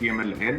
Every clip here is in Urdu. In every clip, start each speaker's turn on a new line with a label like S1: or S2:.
S1: PMLN,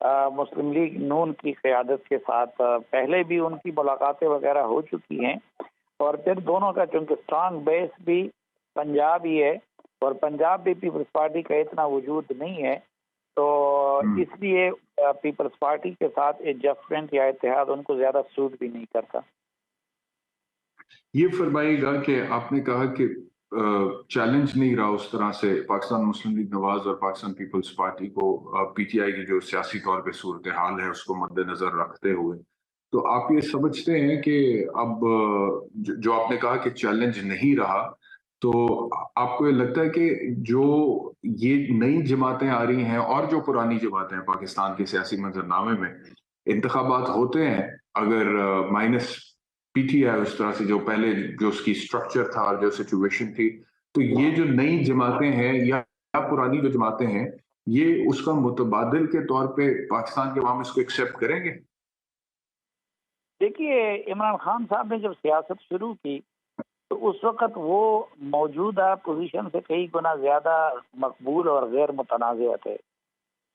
S2: مسلم لیگ نون کی قیادت کے ساتھ پہلے بھی ان کی ملاقاتیں وغیرہ ہو چکی ہیں، اور پھر دونوں کا چونکہ اسٹرانگ بیس بھی پنجاب ہی ہے اور پنجاب بھی پیپلز پارٹی کا اتنا وجود نہیں ہے، تو اس لیے پیپلز پارٹی کے ساتھ ایڈجسٹمنٹ یا اتحاد ان کو زیادہ سوٹ بھی نہیں کرتا۔
S1: یہ فرمائیے گا کہ آپ نے کہا کہ چیلنج نہیں رہا اس طرح سے پاکستان مسلم لیگ نواز اور پاکستان پیپلز پارٹی کو پی ٹی آئی کی جو سیاسی طور پہ صورتحال ہے اس کو مد نظر رکھتے ہوئے، تو آپ یہ سمجھتے ہیں کہ اب جو آپ نے کہا کہ چیلنج نہیں رہا، تو آپ کو یہ لگتا ہے کہ جو یہ نئی جماعتیں آ رہی ہیں اور جو پرانی جماعتیں ہیں پاکستان کے سیاسی منظرنامے میں انتخابات ہوتے ہیں، اگر مائنس پی ٹی آئی اس طرح سے جو پہلے جو اس کی سٹرکچر تھا اور جو سچویشن تھی، تو یہ جو نئی جماعتیں ہیں یا پرانی جو جماعتیں ہیں، یہ اس کا متبادل کے طور پہ پاکستان کے عوام اس کو ایکسیپٹ کریں گے؟
S2: دیکھیے، عمران خان صاحب نے جب سیاست شروع کی تو اس وقت وہ موجودہ پوزیشن سے کئی گنا زیادہ مقبول اور غیر متنازع تھے۔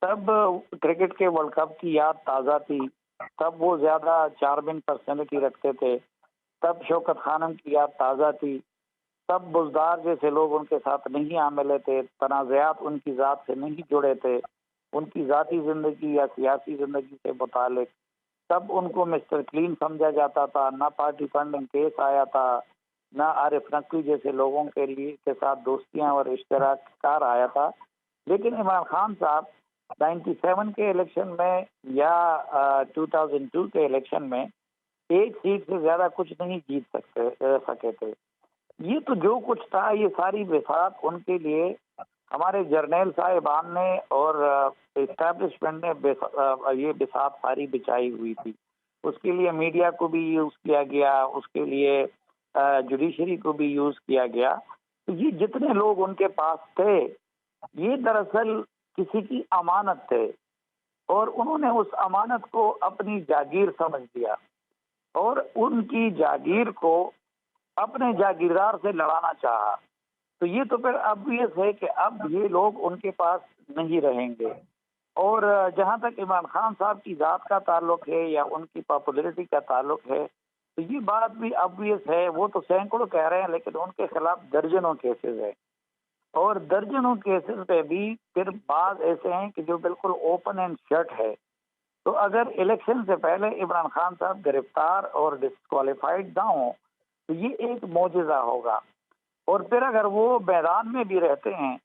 S2: تب کرکٹ کے ورلڈ کپ کی یاد تازہ تھی، تب وہ زیادہ چارمنگ پرسنالٹی رکھتے تھے، تب شوکت خانم کی یاد تازہ تھی، تب بزدار جیسے لوگ ان کے ساتھ نہیں عاملے تھے، تنازعات ان کی ذات سے نہیں جڑے تھے، ان کی ذاتی زندگی یا سیاسی زندگی سے متعلق، تب ان کو مسٹر کلین سمجھا جاتا تھا، نہ پارٹی فنڈنگ کیس آیا تھا، نہ عارف نقوی جیسے لوگوں کے ساتھ دوستیاں اور اشتراک کار آیا تھا۔ لیکن عمران خان صاحب 97 کے الیکشن میں یا 2002 کے الیکشن میں ایک سیٹ سے زیادہ کچھ نہیں جیت سکے تھے۔ یہ تو جو کچھ تھا یہ ساری بساط ان کے لیے ہمارے جرنیل صاحبان نے اور اسٹیبلشمنٹ نے یہ بساط ساری بچائی ہوئی تھی۔ اس کے لیے میڈیا کو بھی یوز کیا گیا، اس کے لیے جوڈیشری کو بھی یوز کیا گیا۔ تو یہ جتنے لوگ ان کے پاس تھے یہ دراصل کسی کی امانت تھے، اور انہوں نے اس امانت کو اپنی جاگیر سمجھ لیا اور ان کی جاگیر کو اپنے جاگیردار سے لڑانا چاہا۔ تو یہ تو پھر obvious ہے کہ اب یہ لوگ ان کے پاس نہیں رہیں گے۔ اور جہاں تک عمران خان صاحب کی ذات کا تعلق ہے یا ان کی پاپولیرٹی کا تعلق ہے تو یہ بات بھی obvious ہے، وہ تو سینکڑوں کہہ رہے ہیں لیکن ان کے خلاف درجنوں کیسز ہیں، اور درجنوں کیسز پہ بھی پھر بعض ایسے ہیں کہ جو بالکل اوپن اینڈ شٹ ہے۔ تو اگر الیکشن سے پہلے عمران خان صاحب گرفتار اور ڈسکوالیفائڈ نہ ہوں تو یہ ایک معجزہ ہوگا، اور پھر اگر وہ میدان میں بھی رہتے ہیں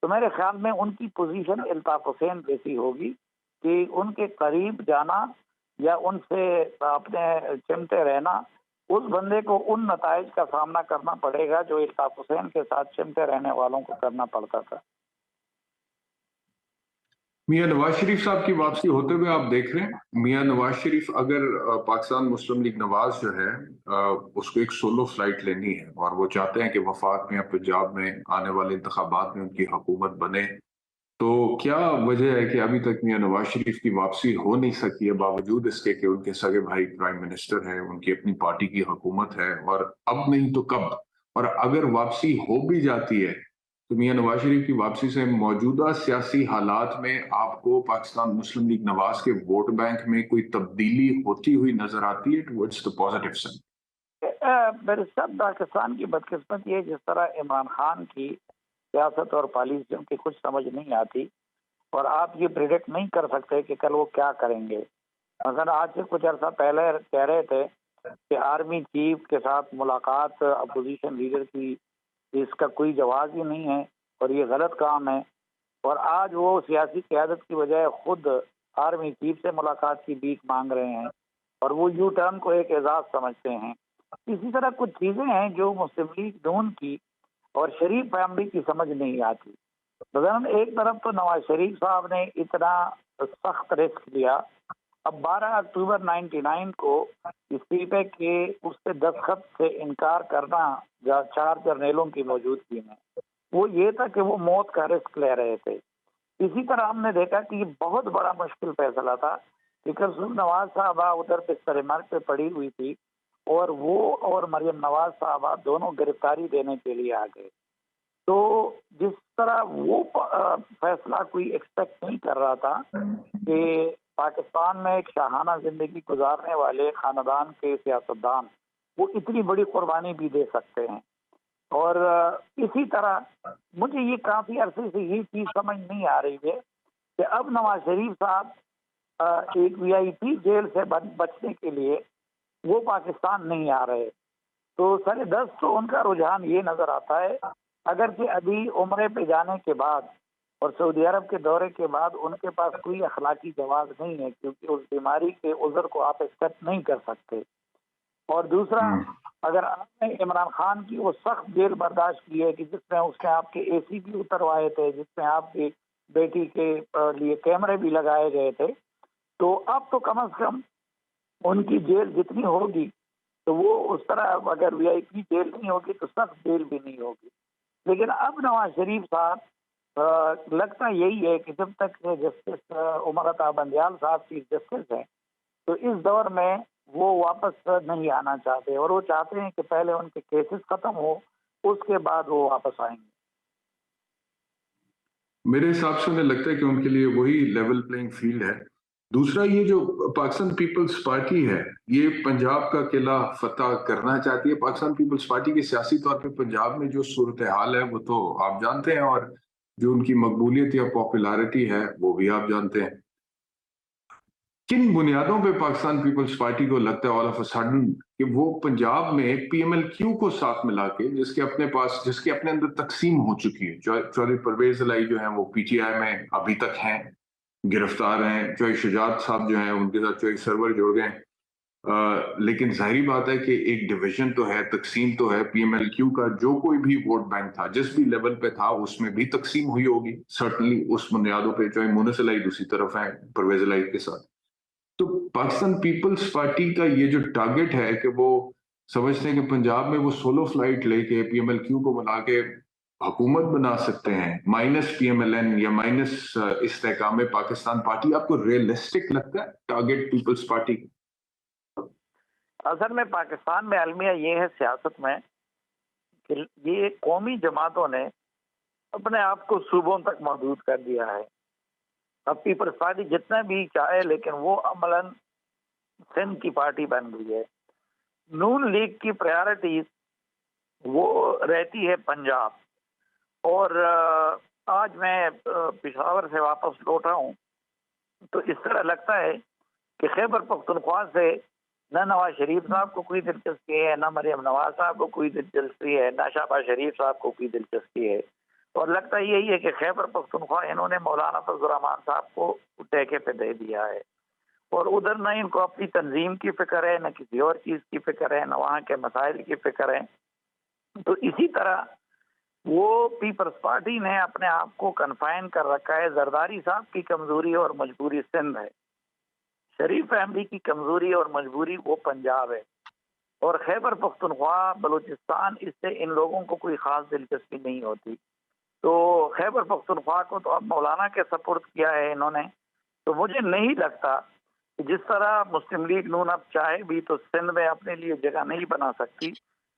S2: تو میرے خیال میں ان کی پوزیشن الطاف حسین جیسی ہوگی کہ ان کے قریب جانا یا ان سے اپنے چمٹے رہنا، اس بندے کو ان نتائج کا سامنا کرنا پڑے گا جو الطاف حسین کے ساتھ چمٹے رہنے والوں کو کرنا پڑتا تھا۔
S1: میاں نواز شریف صاحب کی واپسی ہوتے ہوئے آپ دیکھ رہے ہیں میاں نواز شریف اگر پاکستان مسلم لیگ نواز جو ہے اس کو ایک سولو فلائٹ لینی ہے اور وہ چاہتے ہیں کہ وفاق میں یا پنجاب میں آنے والے انتخابات میں ان کی حکومت بنے، تو کیا وجہ ہے کہ ابھی تک میاں نواز شریف کی واپسی ہو نہیں سکی ہے، باوجود اس کے کہ ان کے سگے بھائی پرائم منسٹر ہے، ان کی اپنی پارٹی کی حکومت ہے، اور اب نہیں تو کب؟ اور اگر واپسی ہو بھی جاتی ہے تو میاں نواز شریف کی واپسی سے موجودہ سیاسی حالات میں آپ کو پاکستان مسلم لیگ نواز کے ووٹ بینک میں کوئی تبدیلی ہوتی ہوئی نظر آتی ہے ٹورڈز دی پازیٹیو سائڈ؟
S2: میرے ساتھ پاکستان کی بدقسمت یہ جس طرح عمران خان کی سیاست اور پالیسیوں کی کچھ سمجھ نہیں آتی، اور آپ یہ پریڈکٹ نہیں کر سکتے کہ کل وہ کیا کریں گے۔ مثلا آج سے کچھ عرصہ پہلے کہہ رہے تھے کہ آرمی چیف کے ساتھ ملاقات اپوزیشن لیڈر کی اس کا کوئی جواز ہی نہیں ہے اور یہ غلط کام ہے، اور آج وہ سیاسی قیادت کی بجائے خود آرمی چیف سے ملاقات کی بھیک مانگ رہے ہیں اور وہ یو ٹرن کو ایک اعزاز سمجھتے ہیں۔ اسی طرح کچھ چیزیں ہیں جو مسلم لیگ نون کی اور شریف فیملی کی سمجھ نہیں آتی۔ مثلاً ایک طرف تو نواز شریف صاحب نے اتنا سخت رسک لیا، اب 12 اکتوبر 99 کو استعفے کے اس سے دستخط سے انکار کرنا 4 جرنیلوں کی موجودگی میں، وہ یہ تھا کہ وہ موت کا رسک لے رہے تھے۔ اسی طرح ہم نے دیکھا کہ یہ بہت بڑا مشکل فیصلہ تھا کہ کلثوم نواز صاحبہ ادھر بستر مرگ پہ پڑی ہوئی تھی اور وہ اور مریم نواز صاحبہ دونوں گرفتاری دینے کے لیے آ گئے۔ تو جس طرح وہ فیصلہ کوئی ایکسپیکٹ نہیں کر رہا تھا کہ پاکستان میں ایک شاہانہ زندگی گزارنے والے خاندان کے سیاستدان وہ اتنی بڑی قربانی بھی دے سکتے ہیں. اور اسی طرح مجھے یہ کافی عرصے سے یہ چیز سمجھ نہیں آ رہی ہے کہ اب نواز شریف صاحب ایک VIP جیل سے بچنے کے لیے وہ پاکستان نہیں آ رہے. تو سر دس تو ان کا رجحان یہ نظر آتا ہے، اگرچہ ابھی عمرے پہ جانے کے بعد اور سعودی عرب کے دورے کے بعد ان کے پاس کوئی اخلاقی جواز نہیں ہے، کیونکہ اس بیماری کے عذر کو آپ ایکسپٹ نہیں کر سکتے. اور دوسرا، اگر آپ نے عمران خان کی وہ سخت جیل برداشت کی ہے کہ جس میں اس نے آپ کے AC بھی اتروائے تھے، جس میں آپ کی بیٹی کے لیے کیمرے بھی لگائے گئے تھے، تو اب تو کم از کم ان کی جیل جتنی ہوگی تو وہ اس طرح اگر VIP جیل نہیں ہوگی تو سخت جیل بھی نہیں ہوگی. لیکن اب نواز شریف صاحب لگتا یہی ہے کہ جب تک جسٹس عمر عطا بندیال صاحب چیف جسٹس ہیں تو اس دور میں وہ واپس نہیں آنا چاہتے، اور وہ چاہتے ہیں کہ پہلے ان کے کیسز ختم ہو، اس کے بعد وہ واپس آئیں گے.
S1: میرے حساب سے انہیں لگتا ہے کہ ان کے لیے وہی لیول پلینگ فیلڈ ہے. دوسرا، یہ جو پاکستان پیپلز پارٹی ہے یہ پنجاب کا قلعہ فتح کرنا چاہتی ہے. پاکستان پیپلز پارٹی کے سیاسی طور پہ پنجاب میں جو صورتحال ہے وہ تو آپ جانتے ہیں، اور جو ان کی مقبولیت یا پاپولیرٹی ہے وہ بھی آپ جانتے ہیں. کن بنیادوں پہ پاکستان پیپلز پارٹی کو لگتا ہے آل آف اے سڈن کہ وہ پنجاب میں PMLQ کو ساتھ ملا کے جس کے اپنے اندر تقسیم ہو چکی ہے، چودھری پرویز الہی جو ہیں وہ PTI میں ابھی تک ہیں، گرفتار ہیں، چوہے شجاعت صاحب جو ہیں ان کے ساتھ چوہے سرور جڑ گئے. لیکن ظاہری بات ہے کہ ایک ڈویژن تو ہے، تقسیم تو ہے. PMLQ کا جو کوئی بھی ووٹ بینک تھا جس بھی لیول پہ تھا اس میں بھی تقسیم ہوئی ہوگی سرٹنلی اس بنیادوں پہ. چوہے مونس الہی دوسری طرف ہیں پرویز الہی کے ساتھ. تو پاکستان پیپلز پارٹی کا یہ جو ٹارگٹ ہے کہ وہ سمجھتے ہیں کہ پنجاب میں وہ سولو فلائٹ لے کے PMLQ کو بنا کے حکومت بنا سکتے ہیں مائنس PMLN یا مائنس استحکام پاکستان پارٹی. آپ کو ریئلسٹک لگتا ہے ٹارگٹ پیپلز پارٹی؟
S2: اصل میں پاکستان میں المیہ یہ ہے سیاست میں کہ یہ قومی جماعتوں نے اپنے آپ کو صوبوں تک محدود کر دیا ہے. اب پیپلز پارٹی جتنا بھی چاہے لیکن وہ عملاً سندھ کی پارٹی بن گئی ہے. نون لیگ کی پریارٹیز وہ رہتی ہے پنجاب. اور آج میں پشاور سے واپس لوٹا ہوں تو اس طرح لگتا ہے کہ خیبر پختونخوا سے نہ نواز شریف صاحب کو کوئی دلچسپی ہے، نہ مریم نواز صاحب کو کوئی دلچسپی ہے، نہ شہباز شریف صاحب کو کوئی دلچسپی ہے. اور لگتا یہی ہے کہ خیبر پختونخوا انہوں نے مولانا فضل الرحمان صاحب کو ٹیکے پہ دے دیا ہے، اور ادھر نہ ان کو اپنی تنظیم کی فکر ہے، نہ کسی اور چیز کی فکر ہے، نہ وہاں کے مسائل کی فکر ہے. تو اسی طرح وہ پیپلز پارٹی نے اپنے آپ کو کنفائن کر رکھا ہے. زرداری صاحب کی کمزوری اور مجبوری سندھ ہے، شریف فیملی کی کمزوری اور مجبوری وہ پنجاب ہے، اور خیبر پختونخوا بلوچستان اس سے ان لوگوں کو کوئی خاص دلچسپی نہیں ہوتی. تو خیبر پختونخوا کو تو اب مولانا کے سپورٹ کیا ہے انہوں نے. تو مجھے نہیں لگتا کہ جس طرح مسلم لیگ نون اب چاہے بھی تو سندھ میں اپنے لیے جگہ نہیں بنا سکتی،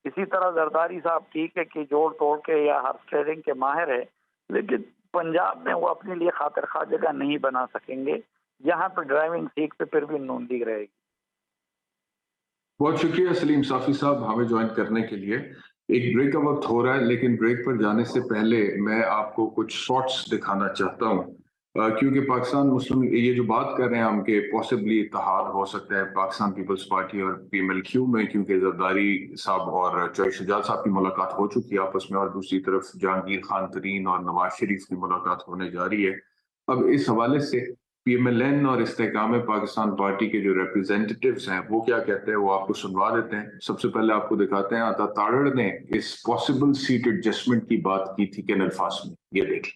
S2: اسی طرح زرداری صاحب ٹھیک ہے کہ جوڑ توڑ کے یا ہارس ٹریڈنگ کے ماہر ہے، لیکن پنجاب میں وہ اپنے لیے خاطر خواہ جگہ نہیں بنا سکیں گے، جہاں پہ ڈرائیونگ سیٹ پہ پھر بھی نون لیگ رہے گی.
S1: بہت شکریہ سلیم صافی صاحب ہمیں جوائن کرنے کے لیے. ایک بریک کا وقت ہو رہا ہے لیکن بریک پر جانے سے پہلے میں آپ کو کچھ شارٹس دکھانا چاہتا ہوں، کیونکہ پاکستان مسلم یہ جو بات کر رہے ہیں ہم کہ پاسبلی اتحاد ہو سکتا ہے پاکستان پیپلز پارٹی اور PMLQ میں، کیونکہ زرداری صاحب اور چوہے شجاعت صاحب کی ملاقات ہو چکی ہے آپس میں، اور دوسری طرف جہانگیر خان ترین اور نواز شریف کی ملاقات ہونے جا رہی ہے. اب اس حوالے سے PMLN اور استحکام پاکستان پارٹی کے جو ریپریزنٹیٹیوز ہیں وہ کیا کہتے ہیں وہ آپ کو سنوا دیتے ہیں. سب سے پہلے آپ کو دکھاتے ہیں عطا تاڑڑ نے اس پاسبل سیٹ ایڈجسٹمنٹ کی بات کی تھی کن الفاظ میں، یہ دیکھ.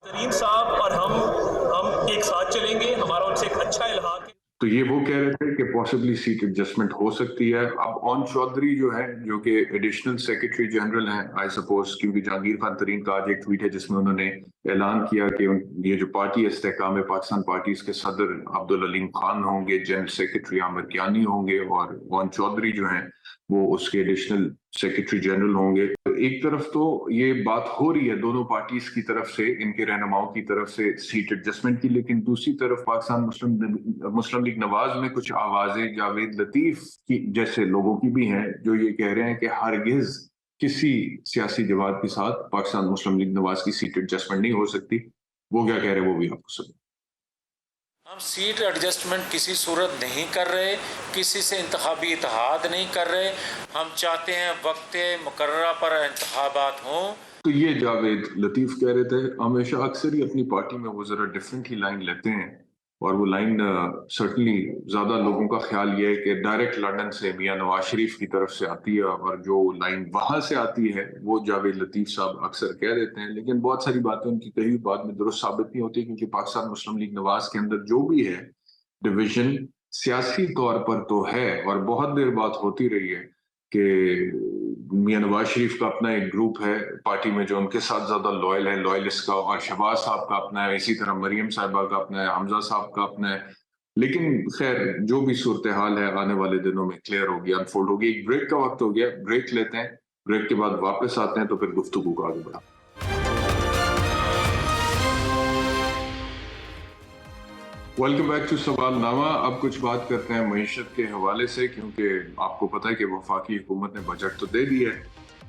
S3: ترین صاحب اور ہم ایک ساتھ چلیں گے، ہمارا ان سے ایک اچھا الحاق ہے.
S1: تو یہ وہ کہہ رہے تھے کہ پاسبلی سیٹ ایڈجسٹمنٹ ہو سکتی ہے. اب اون چودھری جو ہے جو کہ ایڈیشنل سیکرٹری جنرل ہیں آئی سپوز، کیونکہ جہانگیر خان ترین کا آج ایک ٹویٹ ہے جس میں انہوں نے اعلان کیا کہ یہ جو پارٹی استحکام پاکستان پارٹی اس کے صدر عبدالعلیم خان ہوں گے، جنرل سیکرٹری عامر کیانی ہوں گے، اور اون چودھری جو ہیں وہ اس کے ایڈیشنل سیکرٹری جنرل ہوں گے. ایک طرف تو یہ بات ہو رہی ہے دونوں پارٹیز کی طرف سے، ان کے رہنماؤں کی طرف سے سیٹ ایڈجسٹمنٹ کی، لیکن دوسری طرف پاکستان مسلم لیگ نواز میں کچھ آوازیں جاوید لطیف کی جیسے لوگوں کی بھی ہیں جو یہ کہہ رہے ہیں کہ ہرگز کسی سیاسی جماعت کے ساتھ پاکستان مسلم لیگ نواز کی سیٹ ایڈجسٹمنٹ نہیں ہو سکتی. وہ کیا کہہ رہے ہیں وہ بھی آپ کو سمجھ.
S4: ہم سیٹ ایڈجسٹمنٹ کسی صورت نہیں کر رہے، کسی سے انتخابی اتحاد نہیں کر رہے. ہم چاہتے ہیں وقت مقررہ پر انتخابات ہوں.
S1: تو یہ جاوید لطیف کہہ رہے تھے. ہمیشہ اکثر ہی اپنی پارٹی میں وہ ذرا ڈیفرنٹ ہی لائن لیتے ہیں، اور وہ لائن سرٹنلی زیادہ لوگوں کا خیال یہ ہے کہ ڈائریکٹ لندن سے میاں نواز شریف کی طرف سے آتی ہے، اور جو لائن وہاں سے آتی ہے وہ جاوید لطیف صاحب اکثر کہہ دیتے ہیں. لیکن بہت ساری باتیں ان کی کئی ہوئی بات میں درست ثابت نہیں ہوتی، کیونکہ پاکستان مسلم لیگ نواز کے اندر جو بھی ہے ڈویژن سیاسی طور پر تو ہے، اور بہت دیر بات ہوتی رہی ہے کہ میاں نواز شریف کا اپنا ایک گروپ ہے پارٹی میں جو ان کے ساتھ زیادہ لوئل ہے، لوئلسٹ کا، اور شہباز صاحب کا اپنا ہے، اسی طرح مریم صاحبہ کا اپنا ہے، حمزہ صاحب کا اپنا ہے. لیکن خیر جو بھی صورتحال ہے آنے والے دنوں میں کلیئر ہوگی، انفولڈ ہوگی. ایک بریک کا وقت ہو گیا، بریک لیتے ہیں، بریک کے بعد واپس آتے ہیں تو پھر گفتگو کو آگے بڑھا. ویلکم بیک ٹو سوال نامہ. اب کچھ بات کرتے ہیں معیشت کے حوالے سے، کیونکہ آپ کو پتہ ہے کہ وفاقی حکومت نے بجٹ تو دے دی ہے.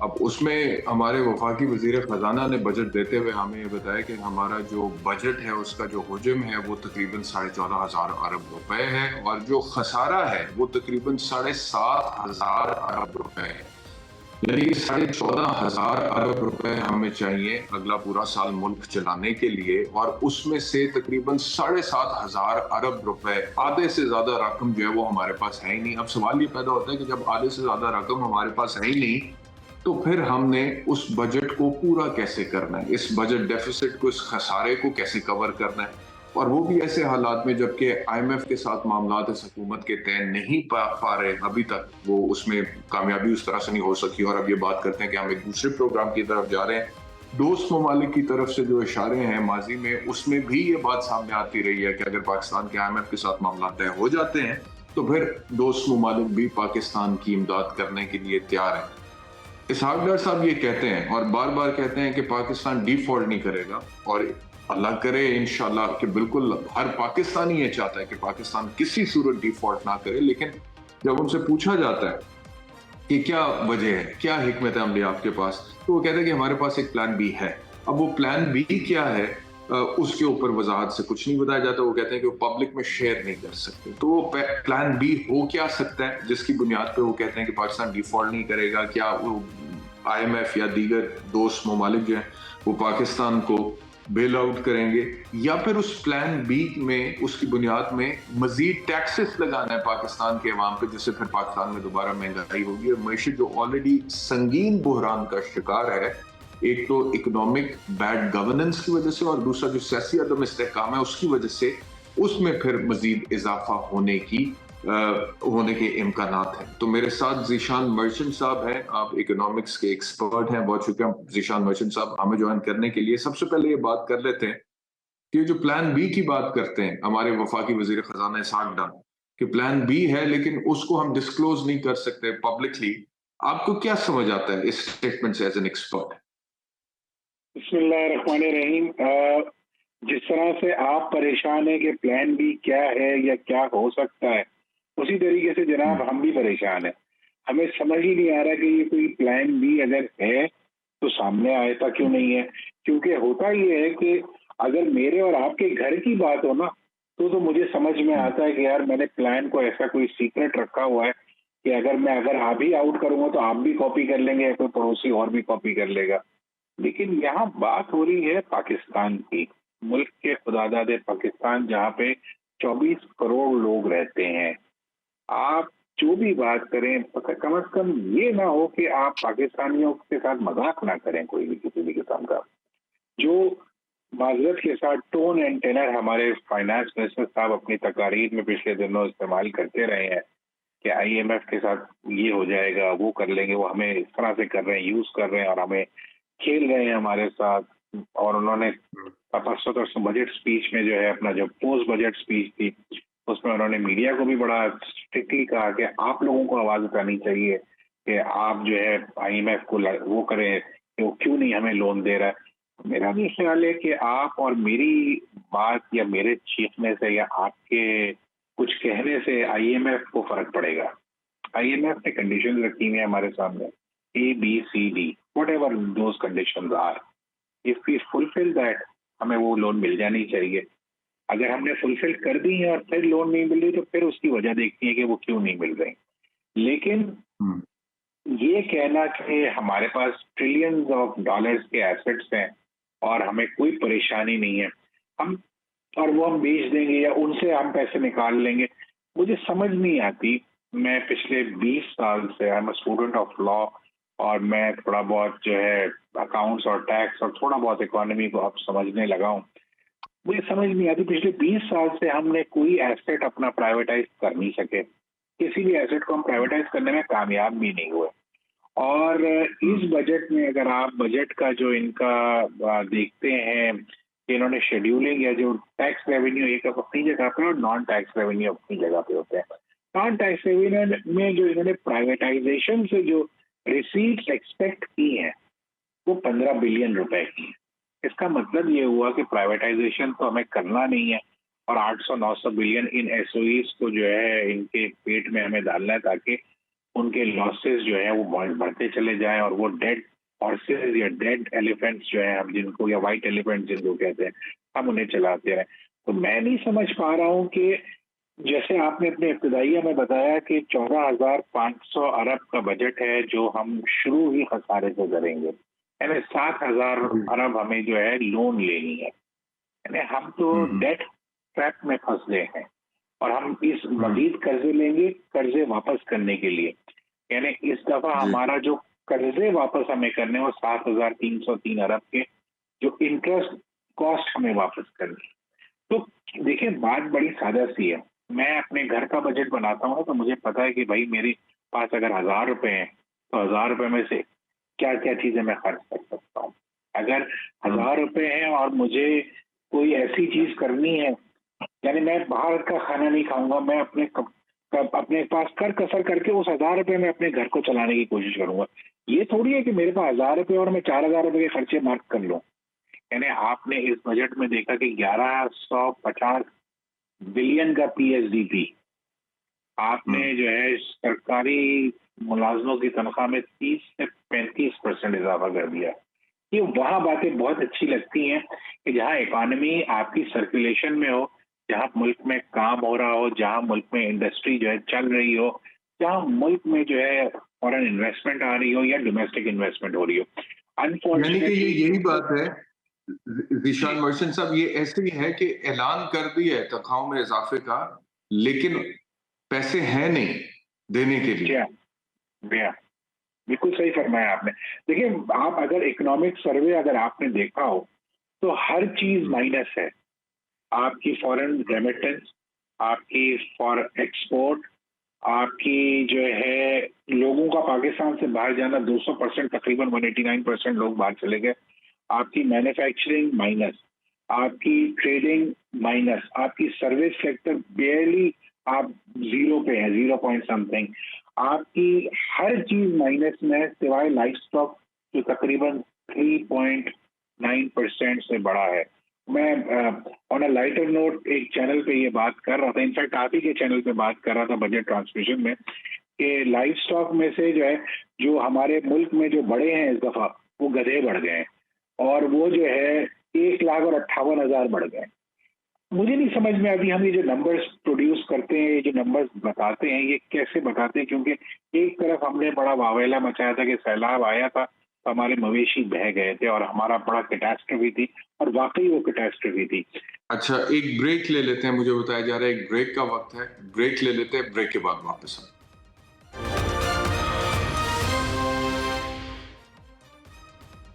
S1: اب اس میں ہمارے وفاقی وزیر خزانہ نے بجٹ دیتے ہوئے ہمیں یہ بتایا کہ ہمارا جو بجٹ ہے اس کا جو حجم ہے وہ تقریباً 14,500 ارب روپے ہے، اور جو خسارہ ہے وہ تقریباً 7,500 ارب روپے ہے. یعنی 14,500 ارب روپے ہمیں چاہیے اگلا پورا سال ملک چلانے کے لیے، اور اس میں سے تقریباً 7,500 ارب روپے، آدھے سے زیادہ رقم جو ہے وہ ہمارے پاس ہے ہی نہیں. اب سوال یہ پیدا ہوتا ہے کہ جب آدھے سے زیادہ رقم ہمارے پاس ہے ہی نہیں تو پھر ہم نے اس بجٹ کو پورا کیسے کرنا ہے، اس بجٹ ڈیفیسٹ کو، اس خسارے کو کیسے کور کرنا ہے، اور وہ بھی ایسے حالات میں جبکہ IMF کے ساتھ معاملات اس حکومت کے طے نہیں پا رہے ابھی تک، وہ اس میں کامیابی اس طرح سے نہیں ہو سکی. اور اب یہ بات کرتے ہیں کہ ہم ایک دوسرے پروگرام کی طرف جا رہے ہیں. دوست ممالک کی طرف سے جو اشارے ہیں ماضی میں، اس میں بھی یہ بات سامنے آتی رہی ہے کہ اگر پاکستان کے IMF کے ساتھ معاملات طے ہو جاتے ہیں تو پھر دوست ممالک بھی پاکستان کی امداد کرنے کے لیے تیار ہیں. اسحاق ڈار صاحب یہ کہتے ہیں اور بار بار کہتے ہیں کہ پاکستان ڈیفالٹ نہیں کرے گا، اور اللہ کرے انشاءاللہ کہ بالکل ہر پاکستانی یہ چاہتا ہے کہ پاکستان کسی صورت ڈیفالٹ نہ کرے. لیکن جب ان سے پوچھا جاتا ہے کہ کیا وجہ ہے، کیا حکمت عملی آپ کے پاس، تو وہ کہتے ہیں کہ ہمارے پاس ایک پلان بی ہے. اب وہ پلان بی کیا ہے اس کے اوپر وضاحت سے کچھ نہیں بتایا جاتا. وہ کہتے ہیں کہ وہ پبلک میں شیئر نہیں کر سکتے. تو وہ پلان بی ہو کیا سکتا ہے جس کی بنیاد پہ وہ کہتے ہیں کہ پاکستان ڈیفالٹ نہیں کرے گا؟ کیا وہ IMF یا دیگر دوست ممالک جو ہیں وہ پاکستان کو بیل آؤٹ کریں گے، یا پھر اس پلان بی میں اس کی بنیاد میں مزید ٹیکسز لگانا ہے پاکستان کے عوام پہ، جس سے پھر پاکستان میں دوبارہ مہنگائی ہوگی اور معیشت جو آلریڈی سنگین بحران کا شکار ہے، ایک تو اکنامک بیڈ گورننس کی وجہ سے، اور دوسرا جو سیاسی عدم استحکام ہے اس کی وجہ سے، اس میں پھر مزید اضافہ ہونے کے امکانات ہیں. تو میرے ساتھ ذیشان مرچنٹ صاحب ہیں، آپ اکنامکس کے ایکسپرٹ ہیں. بہت شکریہ ذیشان مرچنٹ صاحب ہمیں جوائن کرنے کے لیے. سب سے پہلے یہ بات کر لیتے ہیں کہ جو پلان بی کی بات کرتے ہیں ہمارے وفاقی وزیر خزانہ اسحاق ڈار کہ پلان بی ہے لیکن اس کو ہم ڈسکلوز نہیں کر سکتے پبلکلی، آپ کو کیا سمجھ آتا ہے اس اسٹیٹمنٹ سے ایز این ایکسپرٹ؟
S5: بسم اللہ الرحمن الرحیم. جس طرح سے آپ پریشان ہیں کہ پلان بی کیا ہے یا کیا ہو سکتا ہے، اسی طریقے سے جناب ہم بھی پریشان ہیں. ہمیں سمجھ ہی نہیں آ رہا کہ یہ کوئی پلان بی اگر ہے تو سامنے آیا کیوں نہیں ہے. کیونکہ ہوتا یہ ہے کہ اگر میرے اور آپ کے گھر کی بات ہو نا تو مجھے سمجھ میں آتا ہے کہ یار میں نے پلان کو ایسا کوئی سیکرٹ رکھا ہوا ہے کہ اگر آپ ہی آؤٹ کروں گا تو آپ بھی کاپی کر لیں گے یا کوئی پڑوسی اور بھی کاپی کر لے گا. لیکن یہاں بات ہو رہی ہے پاکستان کی، ملک کے خداداد پاکستان، جہاں پہ 24 کروڑ لوگ رہتے ہیں. آپ جو بھی بات کریں کم از کم یہ نہ ہو کہ آپ پاکستانیوں کے ساتھ مذاق نہ کریں کوئی بھی کسی بھی قسم کا. جو معذرت کے ساتھ ٹون اینڈ ٹینر ہمارے فائنانس منسٹر صاحب اپنی تقاریر میں پچھلے دنوں استعمال کرتے رہے ہیں کہ IMF کے ساتھ یہ ہو جائے گا، وہ کر لیں گے، وہ ہمیں اس طرح سے کر رہے ہیں، یوز کر رہے ہیں اور ہمیں کھیل رہے ہیں ہمارے ساتھ. اور انہوں نے پرسوں بجٹ سپیچ میں جو ہے اپنا جو پوسٹ بجٹ سپیچ تھی اس میں انہوں نے میڈیا کو بھی بڑا اسٹرکٹلی کہا کہ آپ لوگوں کو آواز اٹھانی چاہیے کہ آپ جو ہے IMF کو وہ کریں کہ وہ کیوں نہیں ہمیں لون دے رہا ہے. میرا بھی خیال ہے کہ آپ اور میری بات یا میرے چیخنے سے یا آپ کے کچھ کہنے سے IMF کو فرق پڑے گا. IMF نے کنڈیشن رکھی ہوئی ہیں ہمارے سامنے ABCD whatever those conditions are. If we fulfil that ہمیں وہ لون مل جانی چاہیے. اگر ہم نے فلفل کر دی ہے اور پھر لون نہیں مل رہی تو پھر اس کی وجہ دیکھتی ہے کہ وہ کیوں نہیں مل رہی. لیکن یہ کہنا کہ ہمارے پاس ٹریلینز آف ڈالرز کے ایسٹس ہیں اور ہمیں کوئی پریشانی نہیں ہے ہم اور وہ ہم بیچ دیں گے یا ان سے ہم پیسے نکال لیں گے, مجھے سمجھ نہیں آتی. میں پچھلے 20 سال سے I am a student of law اور میں تھوڑا بہت جو ہے اکاؤنٹس اور ٹیکس اور تھوڑا بہت اکانومی کو اب سمجھنے لگا ہوں. مجھے سمجھ نہیں آتی پچھلے 20 سال سے ہم نے کوئی ایسٹ اپنا پرائیویٹائز کر نہیں سکے. کسی بھی ایسٹ کو ہم پرائیویٹائز کرنے میں کامیاب بھی نہیں ہوئے. اور اس بجٹ میں اگر آپ بجٹ کا جو ان کا دیکھتے ہیں کہ انہوں نے شیڈیولنگ یا جو ٹیکس ریونیو ایک اپنی جگہ پہ اور نان ٹیکس ریونیو اپنی جگہ پہ ہوتے ہیں. نان ٹیکس ریونیو میں جو انہوں نے پرائیویٹائزیشن سے جو ریسیٹس ایکسپیکٹ کی ہیں وہ 15 بلین روپے کی ہیں. اس کا مطلب یہ ہوا کہ پرائیویٹائزیشن تو ہمیں کرنا نہیں ہے اور 800-900 بلین ان SOEs کو جو ہے ان کے پیٹ میں ہمیں ڈالنا ہے تاکہ ان کے لاسز جو ہیں وہ بڑھتے چلے جائیں اور وہ ڈیڈ ہارسز یا ڈیڈ ایلیفینٹس جو ہیں ہم جن کو یا وائٹ ایلیفینٹس جن کو کہتے ہیں ہم انہیں چلاتے رہیں. تو میں نہیں سمجھ پا رہا ہوں کہ جیسے آپ نے اپنے ابتدائیہ میں بتایا کہ 14,500 ارب کا بجٹ ہے جو ہم شروع ہی خسارے سے کریں گے, یعنی 7,000 ارب ہمیں جو ہے لون لینی ہے. یعنی ہم تو ڈیٹ ٹریپ میں پھنس گئے ہیں اور ہم اس مزید قرضے لیں گے قرضے واپس کرنے کے لیے. یعنی اس دفعہ ہمارا جو قرضے واپس ہمیں کرنے وہ 7,303 ارب کے جو انٹرسٹ کاسٹ ہمیں واپس کرنی. تو دیکھیں بات بڑی سادہ سی ہے. میں اپنے گھر کا بجٹ بناتا ہوں تو مجھے پتا ہے کہ بھائی میرے پاس اگر 1,000 روپے ہیں تو 1,000 روپے میں سے کیا کیا چیزیں میں خرچ کر سکتا ہوں. اگر 1,000 روپے ہیں اور مجھے کوئی ایسی چیز کرنی ہے, یعنی میں باہر کا کھانا نہیں کھاؤں گا, میں اپنے پاس کسر کر کے اس 1,000 روپے میں اپنے گھر کو چلانے کی کوشش کروں گا. یہ تھوڑی ہے کہ میرے پاس 1,000 روپے اور میں 4,000 روپے کے خرچے مارک کر لوں. یعنی آپ نے اس بجٹ میں دیکھا کہ 1,150 بلین کا PSDP آپ نے جو ہے سرکاری ملازموں کی تنخواہ میں 30 سے 35% اضافہ کر دیا. یہ وہاں باتیں بہت اچھی لگتی ہیں کہ جہاں اکانومی آپ کی سرکولیشن میں ہو, جہاں ملک میں کام ہو رہا ہو, جہاں ملک میں انڈسٹری جو ہے چل رہی ہو, جہاں ملک میں جو ہے فورن انویسٹمنٹ آ رہی ہو یا ڈومیسٹک انویسٹمنٹ ہو رہی ہو.
S1: یعنی کہ یہی بات ہے ذیشان مرچنٹ صاحب, یہ ایسے ہی ہے کہ اعلان کر دیا ہے تنخواہوں میں اضافے کا لیکن پیسے ہیں نہیں دینے کے لیے.
S5: بالکل صحیح فرمایا آپ نے. دیکھیں آپ اگر اکنامک سروے اگر آپ نے دیکھا ہو تو ہر چیز مائنس ہے. آپ کی فورن ریمیٹنس, آپ کی فار ایکسپورٹ, آپ کی جو ہے لوگوں کا پاکستان سے باہر جانا 200%, تقریباً 189% لوگ باہر چلے گئے. آپ کی مینوفیکچرنگ مائنس, آپ کی ٹریڈنگ مائنس, آپ کی سروس سیکٹر بیئرلی آپ 0 پہ ہیں, 0 پوائنٹ سم تھنگ. آپ کی ہر چیز مائنس میں سوائے لائف اسٹاک جو تقریباً 3.9% سے بڑا ہے. میں آن اے لائٹر نوٹ ایک چینل پہ یہ بات کر رہا تھا, انفیکٹ آپ ہی کے چینل پہ بات کر رہا تھا بجٹ ٹرانسمیشن میں, کہ لائف اسٹاک میں سے جو ہے جو ہمارے ملک میں جو بڑے ہیں اس دفعہ وہ گدھے بڑھ گئے ہیں اور وہ جو ہے 1,58,000 بڑھ گئے. مجھے نہیں سمجھ میں آتی ہم یہ جو نمبرز پروڈیوس کرتے ہیں, یہ جو نمبرز بتاتے ہیں, یہ کیسے بتاتے ہیں. کیونکہ ایک طرف ہم نے بڑا واویلا مچایا تھا کہ سیلاب آیا تھا تو ہمارے مویشی بہہ گئے تھے اور ہمارا بڑا کیٹاسٹروفی تھی, اور واقعی وہ کیٹاسٹروفی تھی.
S1: اچھا ایک بریک لے لیتے ہیں, مجھے بتایا جا رہا ہے ایک بریک کا وقت ہے, بریک لے لیتے ہیں, بریک کے بعد واپس آئیں.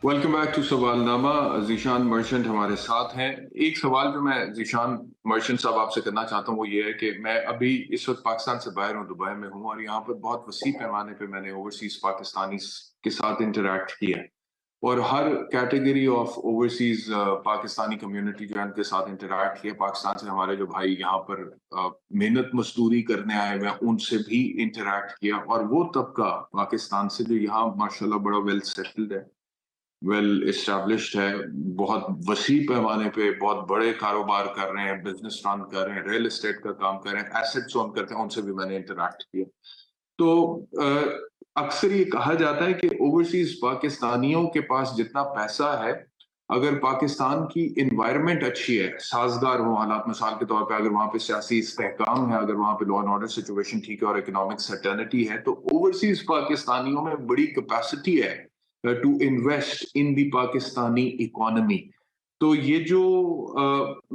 S1: ویلکم بیک ٹو سوال نامہ. ذیشان مرچنٹ ہمارے ساتھ ہیں. ایک سوال جو میں ذیشان مرچنٹ صاحب آپ سے کرنا چاہتا ہوں وہ یہ ہے کہ میں ابھی اس وقت پاکستان سے باہر ہوں, دبئی میں ہوں, اور یہاں پر بہت وسیع پیمانے پہ میں نے اوورسیز پاکستانی کے ساتھ انٹریکٹ کیا ہے. اور ہر category of overseas Pakistani community جو ہے ان کے ساتھ انٹریکٹ کیا. پاکستان سے ہمارے جو بھائی یہاں پر محنت مزدوری کرنے آئے ہوئے ان سے بھی انٹریکٹ کیا, اور وہ طبقہ پاکستان سے جو یہاں ماشاءاللہ بڑا ویل سیٹلڈ ہے, ویل اسٹیبلشڈ ہے, بہت وسیع پیمانے پہ بہت بڑے کاروبار کر رہے ہیں, بزنس رن کر رہے ہیں, ریل اسٹیٹ کا کام کر رہے ہیں, ایسٹس اون کرتے ہیں, ان سے بھی میں نے انٹریکٹ کیا. تو اکثر یہ کہا جاتا ہے کہ اوورسیز پاکستانیوں کے پاس جتنا پیسہ ہے, اگر پاکستان کی انوائرمنٹ اچھی ہے, سازگار ہو حالات, مثال کے طور پہ اگر وہاں پہ سیاسی استحکام ہے, اگر وہاں پہ لا اینڈ آرڈر سچویشن ٹھیک ہے اور اکنامک سرٹرنٹی ہے, تو اوورسیز پاکستانیوں میں بڑی کیپیسٹی ہے to invest in the Pakistani economy. تو یہ جو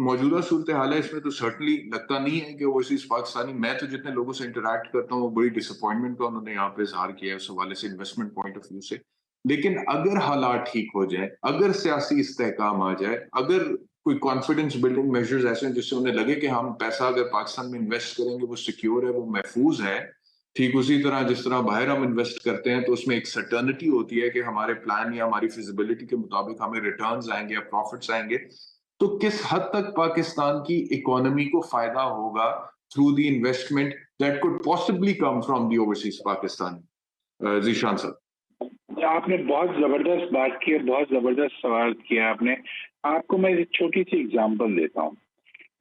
S1: موجودہ صورتحال ہے اس میں تو سرٹنلی لگتا نہیں ہے کہ اوورسیز پاکستانی, میں تو جتنے لوگوں سے انٹریکٹ کرتا ہوں وہ بڑی ڈس اپوائنٹمنٹ کا انہوں نے یہاں پہ اظہار کیا ہے اس حوالے سے, انویسٹمنٹ پوائنٹ آف ویو سے. لیکن اگر حالات ٹھیک ہو جائیں, اگر سیاسی استحکام آ جائے, اگر کوئی کانفیڈنس بلڈنگ میجرز ایسے ہیں جس سے انہیں لگے کہ ہم پیسہ اگر پاکستان میں انویسٹ کریں گے وہ سیکیور ہے, وہ محفوظ ہے, ٹھیک اسی طرح جس طرح باہر ہم انویسٹ کرتے ہیں تو اس میں ایک سرٹرنٹی ہوتی ہے کہ ہمارے پلان یا ہماری فیزیبلٹی کے مطابق ہمیں ریٹرنز آئیں گے یا پروفٹس آئیں گے, تو کس حد تک پاکستان کی اکانومی کو فائدہ ہوگا through the investment that could possibly come from the overseas Pakistan. Zeeshan صاحب,
S5: آپ نے بہت زبردست بات کی, بہت زبردست سوال کیا آپ نے. آپ کو میں ایک چھوٹی سی اگزامپل دیتا ہوں.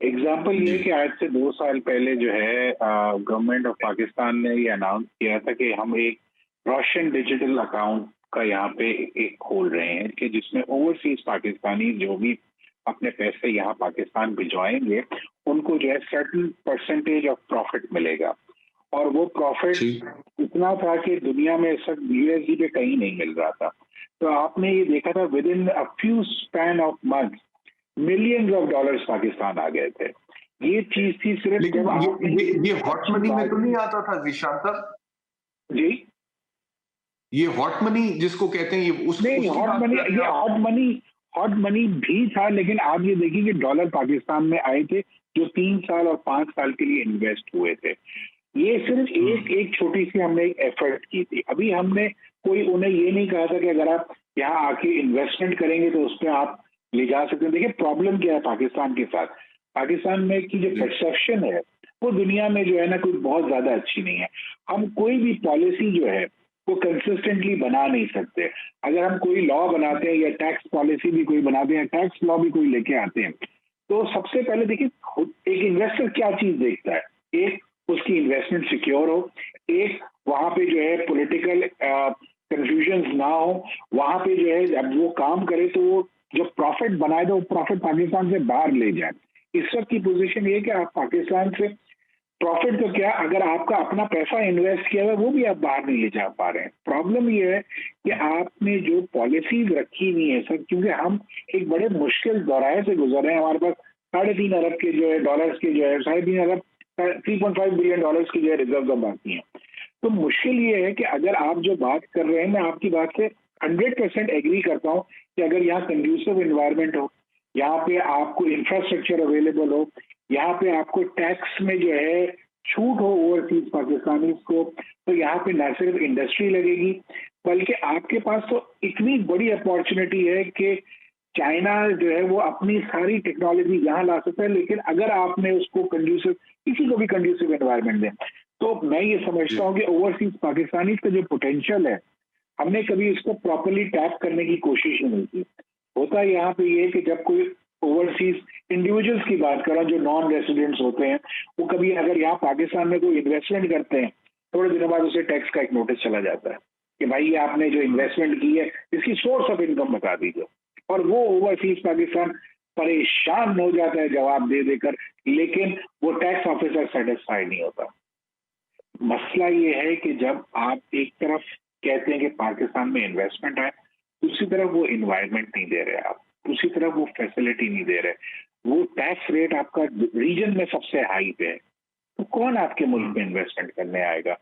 S5: اگزامپل یہ کہ آج سے 2 سال پہلے جو ہے گورنمنٹ آف پاکستان نے یہ اناؤنس کیا تھا کہ ہم ایک روشن ڈیجیٹل اکاؤنٹ کا یہاں پہ ایک کھول رہے ہیں کہ جس میں اوورسیز پاکستانی جو بھی اپنے پیسے یہاں پاکستان بھجوائیں گے ان کو جو ہے سرٹن پرسنٹیج آف پروفٹ ملے گا. اور وہ پروفٹ اتنا تھا کہ دنیا میں اس وقت USD پہ کہیں نہیں مل رہا تھا. تو آپ نے یہ دیکھا تھا with in few span of month millions of dollars Pakistan آ گئے تھے. یہ چیز تھی صرف جب
S1: یہ ہاٹ منی میں تو نہیں آتا تھا ذیشان صاحب؟
S5: جی
S1: یہ ہاٹ منی جس کو کہتے ہیں یہ
S5: نہیں, ہاٹ منی بھی تھا, لیکن آپ یہ دیکھیں کہ ڈالر پاکستان میں آئے تھے جو 3 سال اور 5 سال کے لیے انویسٹ ہوئے تھے. یہ صرف ایک چھوٹی سی ہم نے ایک ایفرٹ کی تھی. ابھی ہم نے کوئی انہیں یہ نہیں کہا تھا کہ اگر آپ یہاں آ کے انویسٹمنٹ کریں گے تو اس پہ آپ لے جا سکتے ہیں. دیکھیں پرابلم کیا ہے پاکستان کے ساتھ, پاکستان میں کی جو پرسیپشن ہے وہ دنیا میں جو ہے نا کوئی بہت زیادہ اچھی نہیں ہے. ہم کوئی بھی پالیسی جو ہے وہ کنسسٹنٹلی بنا نہیں سکتے. اگر ہم کوئی لا بناتے ہیں یا ٹیکس پالیسی بھی کوئی بناتے ہیں, ٹیکس لا بھی کوئی لے کے آتے ہیں, تو سب سے پہلے دیکھیں ایک انویسٹر کیا چیز دیکھتا ہے. ایک اس کی انویسٹمنٹ سیکیور ہو, ایک وہاں پہ جو ہے پولیٹیکل کنفیوژنز نہ ہو, وہاں پہ جو ہے جب وہ کام کرے تو وہ جو پروفٹ بنائے تو وہ پروفٹ پاکستان سے باہر لے جائے. اس وقت کی پوزیشن یہ کہ آپ پاکستان سے پروفٹ تو کیا, اگر آپ کا اپنا پیسہ انویسٹ کیا ہوا وہ بھی آپ باہر نہیں لے جا پا رہے ہیں. پرابلم یہ ہے کہ آپ نے جو پالیسیز رکھی ہوئی ہیں سر, کیونکہ ہم ایک بڑے مشکل دورائے سے گزر رہے ہیں. ہمارے پاس 3.5 ارب کے جو ہے ڈالرز کے جو ہے 3.5 ارب 3.5 بلین ڈالرز کی جو ہے ریزرو باقی ہیں. تو مشکل یہ ہے کہ اگر آپ جو بات کر رہے ہیں, میں آپ کی بات سے 100% ایگری کرتا ہوں کہ اگر یہاں کنڈیوسو انوائرمنٹ ہو, یہاں پہ آپ کو انفراسٹرکچر اویلیبل ہو, یہاں پہ آپ کو ٹیکس میں جو ہے چھوٹ ہو اوورسیز پاکستانیز کو, تو یہاں پہ نہ صرف انڈسٹری لگے گی بلکہ آپ کے پاس تو اتنی بڑی اپارچونیٹی ہے کہ چائنا جو ہے وہ اپنی ساری ٹیکنالوجی یہاں لا سکتا ہے. لیکن اگر آپ نے اس کو کنڈیوسو, کسی کو بھی کنڈیوسو انوائرمنٹ دیں, تو میں یہ سمجھتا ہوں کہ اوورسیز پاکستانی کا جو پوٹینشیل ہے ہم نے کبھی اس کو پراپرلی ٹیپ کرنے کی کوشش ہی نہیں کی. ہوتا یہاں پہ یہ کہ جب کوئی اوورسیز انڈیویجلس کی بات کریں جو نان ریزیڈنٹس ہوتے ہیں, وہ کبھی اگر یہاں پاکستان میں کوئی انویسٹمنٹ کرتے ہیں, تھوڑے دنوں بعد اسے ٹیکس کا ایک نوٹس چلا جاتا ہے کہ بھائی یہ آپ نے جو انویسٹمنٹ کی ہے اس کی سورس آف انکم بتا دیجیے, اور وہ اوورسیز پاکستان پریشان ہو جاتا ہے جواب دے دے کر, لیکن وہ ٹیکس آفیسر سیٹسفائی نہیں ہوتا. مسئلہ یہ ہے کہ جب آپ ایک طرف کہتے ہیں کہ پاکستان میں انویسٹمنٹ ہے, دوسری طرف وہ انوائرمنٹ نہیں دے رہے, آپ دوسری طرف وہ فیسلٹی نہیں دے رہے, وہ ٹیکس ریٹ آپ کا ریجن میں سب سے ہائی پہ ہے, تو کون آپ کے ملک میں انویسٹمنٹ کرنے آئے گا؟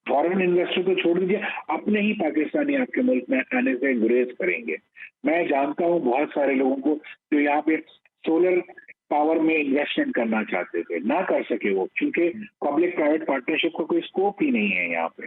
S5: فارن انویسٹر تو چھوڑ دیجیے, اپنے ہی پاکستانی آپ کے ملک میں آنے سے گریز کریں گے. میں جانتا ہوں بہت سارے لوگوں کو جو یہاں پہ سولر پاور میں انویسٹمنٹ کرنا چاہتے تھے, نہ کر سکے وہ, کیونکہ پبلک پرائیویٹ پارٹنرشپ کا کوئی اسکوپ ہی نہیں ہے یہاں پہ.